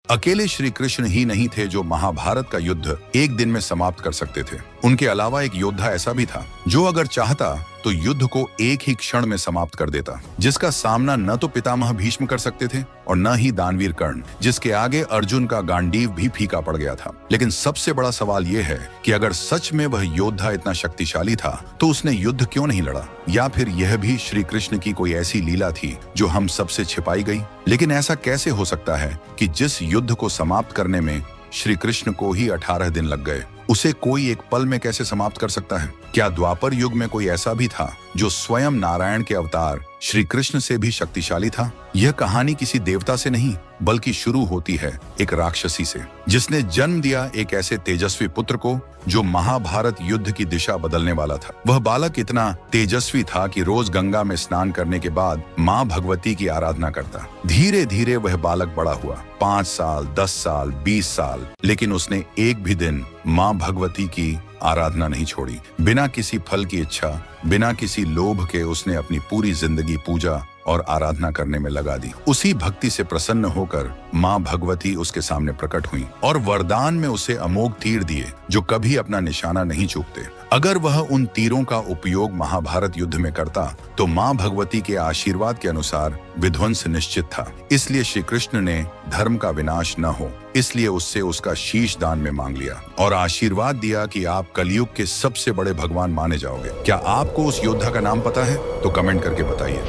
अकेले श्री कृष्ण ही नहीं थे जो महाभारत का युद्ध एक दिन में समाप्त कर सकते थे। उनके अलावा एक योद्धा ऐसा भी था जो अगर चाहता तो युद्ध को एक ही क्षण में समाप्त कर देता, जिसका सामना न तो पितामह भीष्म कर सकते थे और न ही दानवीर कर्ण, जिसके आगे अर्जुन का गांडीव भी फीका पड़ गया था। लेकिन सबसे बड़ा सवाल यह है कि अगर सच में वह योद्धा इतना शक्तिशाली था तो उसने युद्ध क्यों नहीं लड़ा? या फिर यह भी श्री कृष्ण की कोई ऐसी लीला थी जो हम सबसे छिपाई गई? लेकिन ऐसा कैसे हो सकता है कि जिस युद्ध को समाप्त करने में श्री कृष्ण को ही 18 दिन लग गए, उसे कोई एक पल में कैसे समाप्त कर सकता है? क्या द्वापर युग में कोई ऐसा भी था जो स्वयं नारायण के अवतार श्री कृष्ण से भी शक्तिशाली था? यह कहानी किसी देवता से नहीं बल्कि शुरू होती है एक राक्षसी से, जिसने जन्म दिया एक ऐसे तेजस्वी पुत्र को जो महाभारत युद्ध की दिशा बदलने वाला था। वह बालक इतना तेजस्वी था कि रोज गंगा में स्नान करने के बाद माँ भगवती की आराधना करता। धीरे धीरे वह बालक बड़ा हुआ, 5 साल, 10 साल, 20 साल, लेकिन उसने एक भी दिन माँ भगवती की आराधना नहीं छोड़ी। बिना किसी फल की इच्छा, बिना किसी लोभ के उसने अपनी पूरी जिंदगी पूजा और आराधना करने में लगा दी। उसी भक्ति से प्रसन्न होकर माँ भगवती उसके सामने प्रकट हुई और वरदान में उसे अमोघ तीर दिए जो कभी अपना निशाना नहीं चूकते। अगर वह उन तीरों का उपयोग महाभारत युद्ध में करता तो माँ भगवती के आशीर्वाद के अनुसार विध्वंस निश्चित था। इसलिए श्री कृष्ण ने धर्म का विनाश न हो इसलिए उससे उसका शीश दान में मांग लिया और आशीर्वाद दिया कि आप कलयुग के सबसे बड़े भगवान माने जाओगे। क्या आपको उस योद्धा का नाम पता है? तो कमेंट करके बताइए।